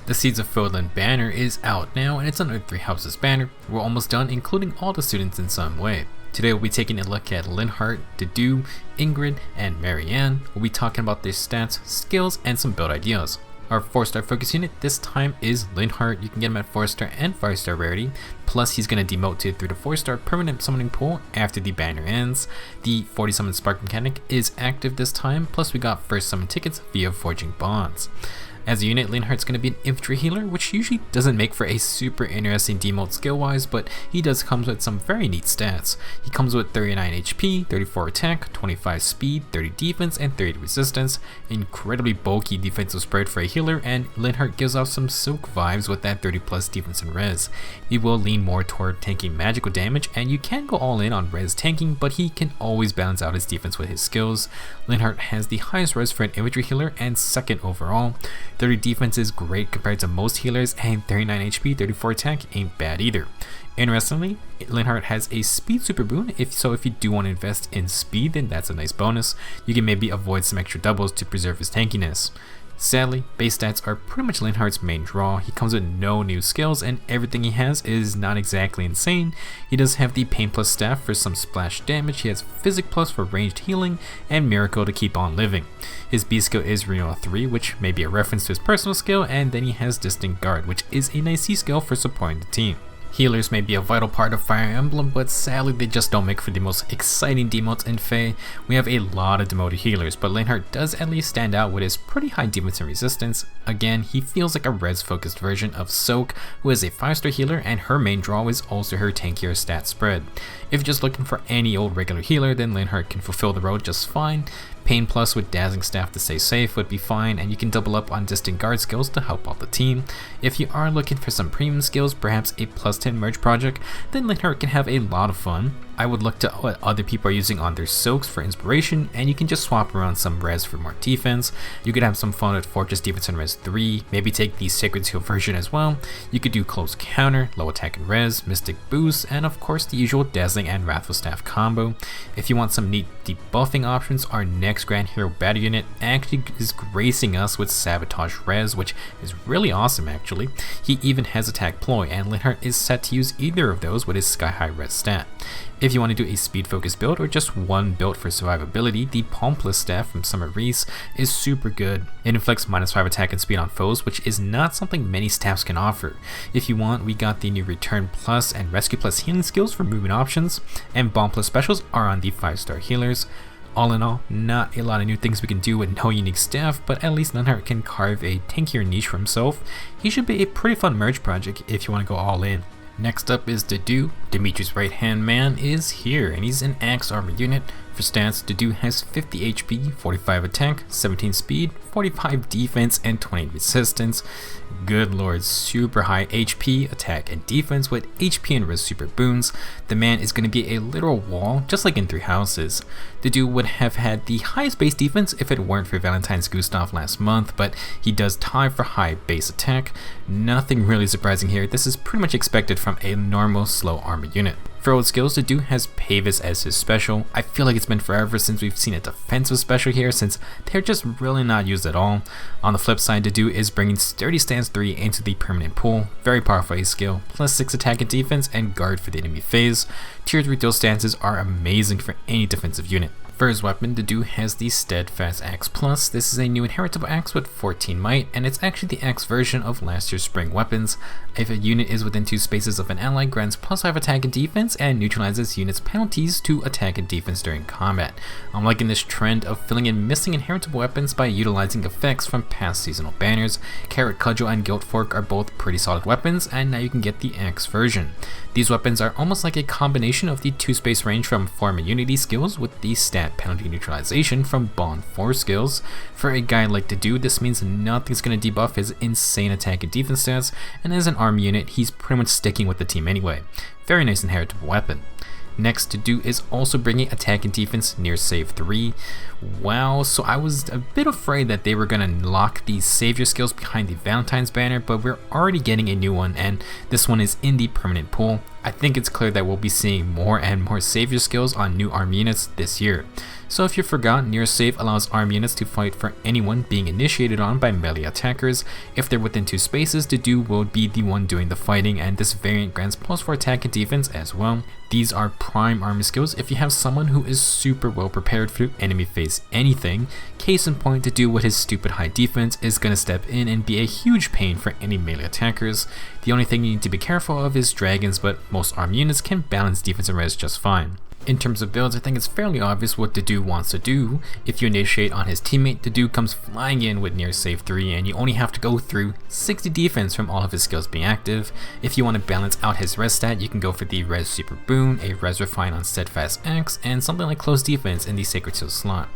The Seeds of Fodlan Banner is out now, and it's under 3 houses banner. We're almost done, including all the students in some way. Today we'll be taking a look at Linhardt, Dedue, Ingrid, and Marianne. We'll be talking about their stats, skills, and some build ideas. Our 4-star focus unit this time is Linhardt. You can get him at 4-star and 5-star rarity. Plus he's going to demote through the 4-star permanent summoning pool after the banner ends. The 40 summon spark mechanic is active this time, plus we got first summon tickets via forging bonds. As a unit, Linhardt's going to be an infantry healer, which usually doesn't make for a super interesting demote skill-wise, but he does come with some very neat stats. He comes with 39 HP, 34 attack, 25 speed, 30 defense, and 30 resistance. Incredibly bulky defensive spread for a healer, and Linhardt gives off some silk vibes with that 30 plus defense and res. He will lean more toward tanking magical damage, and you can go all in on res tanking, but he can always balance out his defense with his skills. Linhardt has the highest res for an infantry healer and second overall. 30 defense is great compared to most healers, and 39 HP, 34 attack ain't bad either. Interestingly, Linhardt has a speed super boon, so if you do want to invest in speed, then that's a nice bonus. You can maybe avoid some extra doubles to preserve his tankiness. Sadly, base stats are pretty much Linhardt's main draw. He comes with no new skills, and everything he has is not exactly insane. He does have the Pain Plus staff for some splash damage, he has Physic Plus for ranged healing, and Miracle to keep on living. His B skill is Renewal 3, which may be a reference to his personal skill, and then he has Distant Guard, which is a nice C skill for supporting the team. Healers may be a vital part of Fire Emblem, but sadly they just don't make for the most exciting demotes in Fae. We have a lot of demoted healers, but Linhardt does at least stand out with his pretty high defense and resistance. Again, he feels like a res focused version of Soak, who is a 5-star healer, and her main draw is also her tankier stat spread. If you're just looking for any old regular healer, then Linhardt can fulfill the role just fine. Pain Plus with Dazzling Staff to stay safe would be fine, and you can double up on Distant Guard skills to help out the team. If you are looking for some premium skills, perhaps a plus 10 merge project, then Linhardt can have a lot of fun. I would look to what other people are using on their soaks for inspiration, and you can just swap around some res for more defense. You could have some fun with Fortress Defense and Res 3, maybe take the Sacred Seal version as well. You could do Close Counter, Low Attack and Res, Mystic Boost, and of course the usual Dazzling and Wrathful Staff combo. If you want some neat debuffing options, our next Grand Hero battle unit actually is gracing us with Sabotage Res, which is really awesome actually. He even has Attack Ploy, and Linhardt is set to use either of those with his Sky High Res stat. If you want to do a speed focused build or just one build for survivability, the Palm Plus staff from Summer Reese is super good. It inflicts -5 attack and speed on foes, which is not something many staffs can offer. If you want, we got the new Return Plus and Rescue Plus healing skills for movement options, and Bomb Plus specials are on the 5-star healers. All in all, not a lot of new things we can do with no unique staff, but at least Linhardt can carve a tankier niche for himself. He should be a pretty fun merge project if you want to go all in. Next up is Dedue. Dimitri's right hand man is here, and he's an axe armor unit. For stats, Dedue has 50 HP, 45 attack, 17 speed, 45 defense, and 20 resistance. Good lord, super high HP, attack, and defense with HP and res super boons. The man is going to be a literal wall, just like in 3 houses. Dedue would have had the highest base defense if it weren't for Valentine's Gustav last month, but he does tie for high base attack. Nothing really surprising here, this is pretty much expected from a normal slow armor unit. For old skills, Dedue has Pavis as his special. I feel like it's been forever since we've seen a defensive special here, since they're just really not used at all. On the flip side, Dedue is bringing Sturdy Stance 3 into the permanent pool. Very powerful A skill, plus 6 attack and defense, and guard for the enemy phase. Tier 3 dual stances are amazing for any defensive unit. For his weapon, Dedue has the Steadfast Axe Plus. This is a new inheritable axe with 14 might, and it's actually the axe version of last year's spring weapons. If a unit is within 2 spaces of an ally, grants +5 attack and defense, and neutralizes units' penalties to attack and defense during combat. I'm liking this trend of filling in missing inheritable weapons by utilizing effects from past seasonal banners. Carrot Cudgel and Guilt Fork are both pretty solid weapons, and now you can get the axe version. These weapons are almost like a combination of the 2-space range from Form Immunity skills with the stat penalty neutralization from Bond 4 skills. For a guy like Dedue, this means nothing's going to debuff his insane attack and defense stats, and as an arm unit, he's pretty much sticking with the team anyway. Very nice inheritable weapon. Next, Dedue is also bringing attack and defense near save 3. Wow, so I was a bit afraid that they were going to lock these savior skills behind the Valentine's banner, but we're already getting a new one, and this one is in the permanent pool. I think it's clear that we'll be seeing more and more savior skills on new arm units this year. So if you forgot, near save allows arm units to fight for anyone being initiated on by melee attackers. If they're within 2 spaces, Dedue will be the one doing the fighting, and this variant grants +4 attack and defense as well. These are prime army skills if you have someone who is super well prepared for enemy phase anything. Case in point, Dedue with his stupid high defense is gonna step in and be a huge pain for any melee attackers. The only thing you need to be careful of is dragons, but most arm units can balance defense and res just fine. In terms of builds, I think it's fairly obvious what Dedue wants to do. If you initiate on his teammate, Dedue comes flying in with near save 3, and you only have to go through 60 defense from all of his skills being active. If you want to balance out his res stat, you can go for the res super boon, a res refine on steadfast axe, and something like close defense in the sacred seal slot.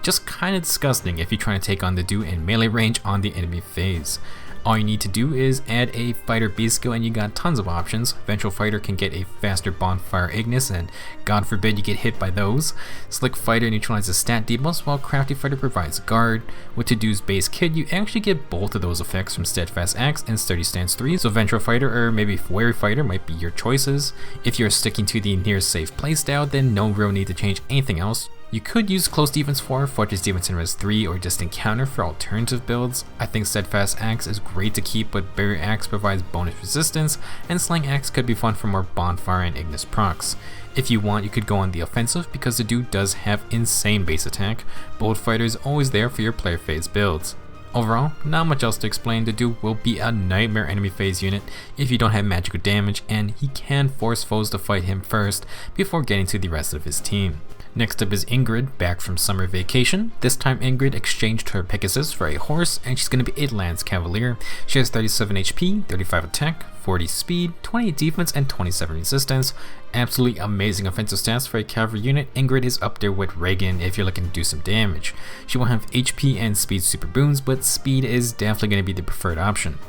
Just kinda disgusting if you're trying to take on Dedue in melee range on the enemy phase. All you need to do is add a fighter beast skill and you got tons of options. Vengeful fighter can get a faster bonfire ignis, and god forbid you get hit by those. Slick fighter neutralizes stat debuffs, while crafty fighter provides guard. With Dedue's base kit, you actually get both of those effects from steadfast axe and sturdy stance 3, so vengeful fighter or maybe wary fighter might be your choices. If you're sticking to the near safe playstyle, then no real need to change anything else. You could use close defense 4, fortress defense in res 3, or just encounter for alternative builds. I think steadfast axe is great to keep, but barrier axe provides bonus resistance, and slang axe could be fun for more bonfire and ignis procs. If you want, you could go on the offensive because Dedue does have insane base attack. Bold fighter is always there for your player phase builds. Overall, not much else to explain. Dedue will be a nightmare enemy phase unit if you don't have magical damage, and he can force foes to fight him first before getting to the rest of his team. Next up is Ingrid, back from summer vacation. This time Ingrid exchanged her Pegasus for a horse, and she's going to be a Lance Cavalier. She has 37 HP, 35 attack, 40 speed, 28 defense, and 27 resistance. Absolutely amazing offensive stats for a cavalry unit. Ingrid is up there with Reagan if you're looking to do some damage. She will have HP and speed super boons, but speed is definitely going to be the preferred option.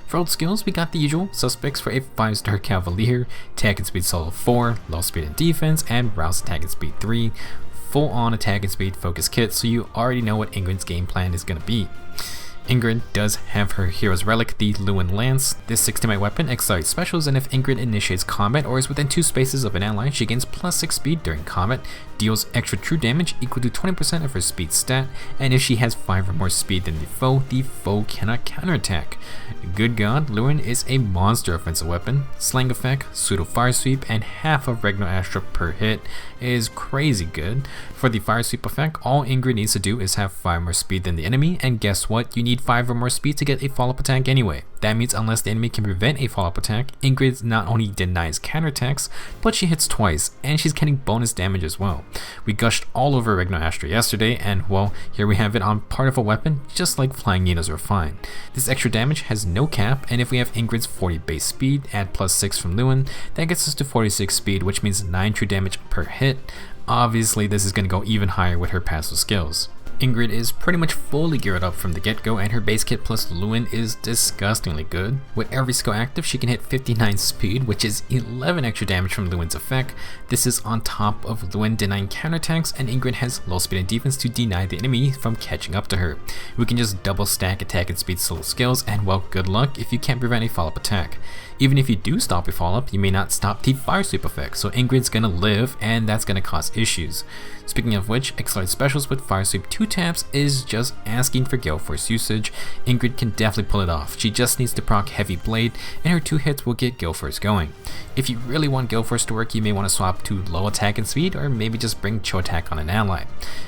For old skills, we got the usual suspects for a 5-star Cavalier: attack and speed solo 4, low speed and defense, and rouse attack and speed 3. Full on attack and speed focus kit, so you already know what Ingrid's game plan is going to be. Ingrid does have her hero's relic, the Lewin Lance. This 60-mite weapon accelerates specials, and if Ingrid initiates combat or is within 2 spaces of an ally, she gains +6 speed during combat, deals extra true damage equal to 20% of her speed stat, and if she has 5 or more speed than the foe cannot counterattack. Good god, Lewin is a monster offensive weapon. Slang effect, pseudo fire sweep, and half of Regno Astra per hit is crazy good. For the fire sweep effect, all Ingrid needs to do is have 5 more speed than the enemy, and guess what? You need 5 or more speed to get a follow-up attack anyway. That means unless the enemy can prevent a follow-up attack, Ingrid not only denies counterattacks, but she hits twice, and she's getting bonus damage as well. We gushed all over Regno Astra yesterday, and well, here we have it on part of a weapon, just like flying needles are fine. This extra damage has no cap, and if we have Ingrid's 40 base speed, add +6 from Lewin, that gets us to 46 speed, which means 9 true damage per hit. Obviously, this is going to go even higher with her passive skills. Ingrid is pretty much fully geared up from the get-go, and her base kit plus Lewin is disgustingly good. With every skill active, she can hit 59 speed, which is 11 extra damage from Lewin's effect. This is on top of Lewin denying counterattacks, and Ingrid has low speed and defense to deny the enemy from catching up to her. We can just double stack attack and speed solo skills, and well, good luck if you can't prevent a follow-up attack. Even if you do stop a follow-up, you may not stop the fire sweep effect, so Ingrid's gonna live, and that's gonna cause issues. Speaking of which, accelerated specials with fire sweep 2 taps is just asking for Gale Force usage. Ingrid can definitely pull it off. She just needs to proc Heavy Blade, and her 2 hits will get Gale Force going. If you really want Gale Force to work, you may want to swap to low attack and speed, or maybe just bring Chill Attack on an ally.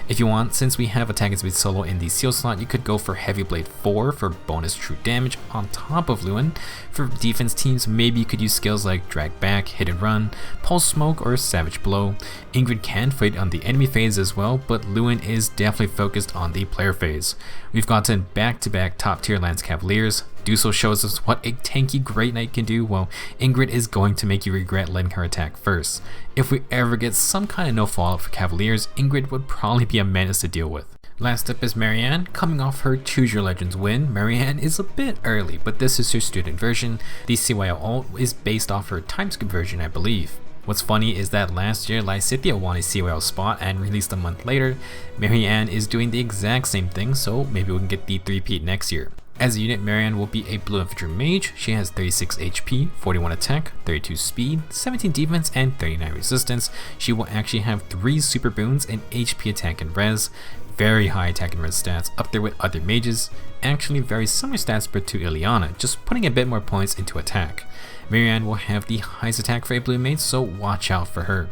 If you want, since we have attack and speed solo in the seal slot, you could go for Heavy Blade 4 for bonus true damage on top of Lewin. For defense teams, maybe you could use skills like Drag Back, Hit and Run, Pulse Smoke, or Savage Blow. Ingrid can fight on the enemy phase as well, but Lewin is definitely focused on the player phase. We've gotten back-to-back top-tier Lance Cavaliers. Duso shows us what a tanky Great Knight can do, while Ingrid is going to make you regret letting her attack first. If we ever get some kind of no fallout for Cavaliers, Ingrid would probably be a menace to deal with. Last up is Marianne. Coming off her Choose Your Legends win, Marianne is a bit early, but this is her student version. The CYL ult is based off her timeskip version, I believe. What's funny is that last year Lysithea won a CYL spot and released a month later. Marianne is doing the exact same thing, so maybe we can get the 3-peat next year. As a unit, Marianne will be a blue infantry mage. She has 36 HP, 41 attack, 32 speed, 17 defense, and 39 resistance. She will actually have 3 super boons in HP, attack, and res. Very high attack and res stats, up there with other mages. Actually very similar stats but to Ileana, just putting a bit more points into attack. Marianne will have the highest attack for a blue mage, so watch out for her.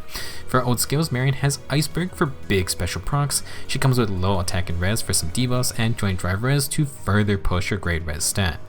For old skills, Marianne has Iceberg for big special procs. She comes with low attack and res for some debuffs and joint drive res to further push her great res stat.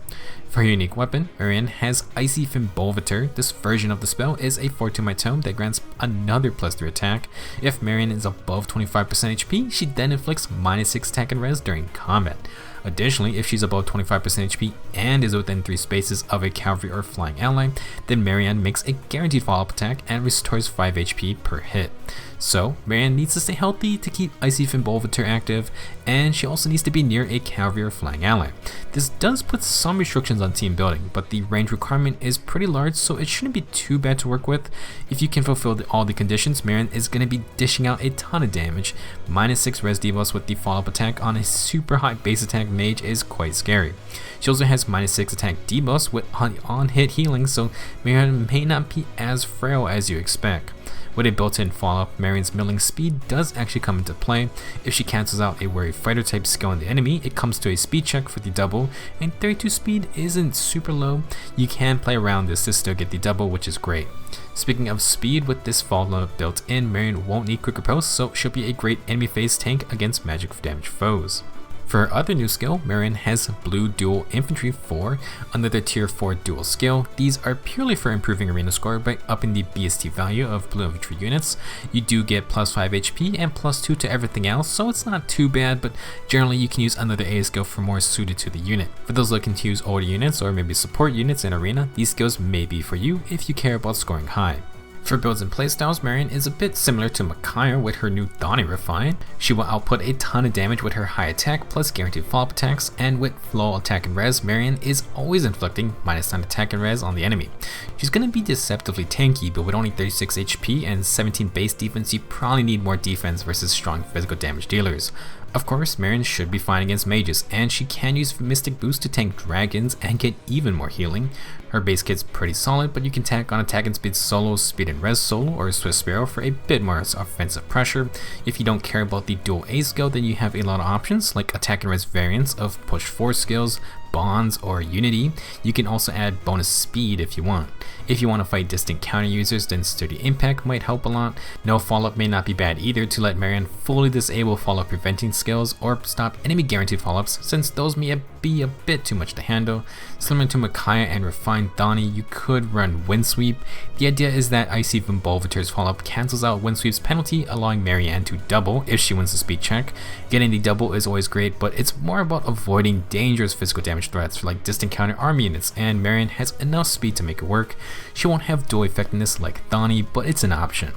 For her unique weapon, Marianne has Icy Fimbolvator. This version of the spell is a 4/2 might tome that grants another +3 attack. If Marianne is above 25% HP, she then inflicts -6 attack and res during combat. Additionally, if she's above 25% HP and is within 3 spaces of a cavalry or flying ally, then Marianne makes a guaranteed follow-up attack and restores 5 HP per hit. So, Marianne needs to stay healthy to keep Icy Fimbolvator active, and she also needs to be near a cavalry or flying ally. This does put some restrictions on team building, but the range requirement is pretty large, so it shouldn't be too bad to work with. If you can fulfill all the conditions, Marianne is going to be dishing out a ton of damage. -6 res debuffs with the follow-up attack on a super high base attack mage is quite scary. She also has -6 attack debuffs with on-hit healing, so Marianne may not be as frail as you expect. With a built-in follow-up, Marianne's milling speed does actually come into play. If she cancels out a wary fighter type skill on the enemy, it comes to a speed check for the double, and 32 speed isn't super low. You can play around this to still get the double, which is great. Speaking of speed, with this follow-up built in, Marianne won't need quick repulse, so she'll be a great enemy phase tank against magic damage foes. For her other new skill, Marianne has Blue Dual Infantry 4, another tier 4 dual skill. These are purely for improving arena score by upping the BST value of blue infantry units. You do get +5 HP and +2 to everything else, so it's not too bad, but generally you can use another AA skill for more suited to the unit. For those looking to use older units or maybe support units in arena, these skills may be for you if you care about scoring high. For builds and playstyles, Marianne is a bit similar to Micaiah with her new Donnie Refine. She will output a ton of damage with her high attack plus guaranteed follow-up attacks, and with low attack and res, Marianne is always inflicting -9 attack and res on the enemy. She's going to be deceptively tanky, but with only 36 HP and 17 base defense, you probably need more defense versus strong physical damage dealers. Of course, Marianne should be fine against mages, and she can use Mystic Boost to tank dragons and get even more healing. Her base kit's pretty solid, but you can tack on attack and speed solo, speed and res solo, or Swift Sparrow for a bit more offensive pressure. If you don't care about the dual A skill, then you have a lot of options like attack and res variants of push 4 skills, bonds, or unity. You can also add bonus speed if you want. If you want to fight distant counter users, then sturdy impact might help a lot. No follow-up may not be bad either to let Marianne fully disable follow-up preventing skills or stop enemy guaranteed follow-ups, since those may be a bit too much to handle. Similar to Micaiah and refined Donnie, you could run Windsweep. The idea is that Icy Fimbolvator's follow-up cancels out Windsweep's penalty, allowing Marianne to double if she wins the speed check. Getting the double is always great, but it's more about avoiding dangerous physical damage threats for like distant counter army units, and Marianne has enough speed to make it work. She won't have dual effectiveness like Donnie, but it's an option.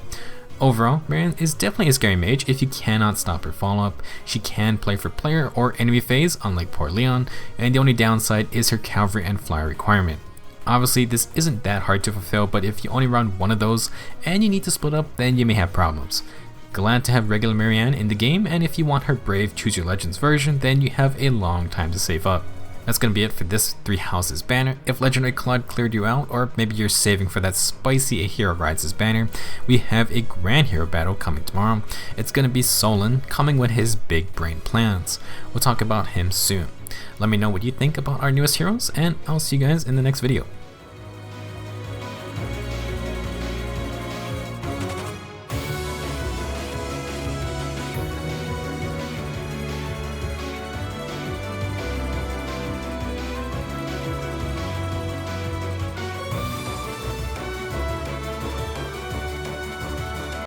Overall, Marianne is definitely a scary mage if you cannot stop her follow-up. She can play for player or enemy phase, unlike poor Leon, and the only downside is her cavalry and flyer requirement. Obviously, this isn't that hard to fulfill, but if you only run one of those and you need to split up, then you may have problems. Glad to have regular Marianne in the game, and if you want her brave Choose Your Legends version, then you have a long time to save up. That's going to be it for this 3 Houses banner. If Legendary Claude cleared you out, or maybe you're saving for that spicy A Hero Rises banner, we have a Grand Hero battle coming tomorrow. It's going to be Solon coming with his big brain plans. We'll talk about him soon. Let me know what you think about our newest heroes, and I'll see you guys in the next video.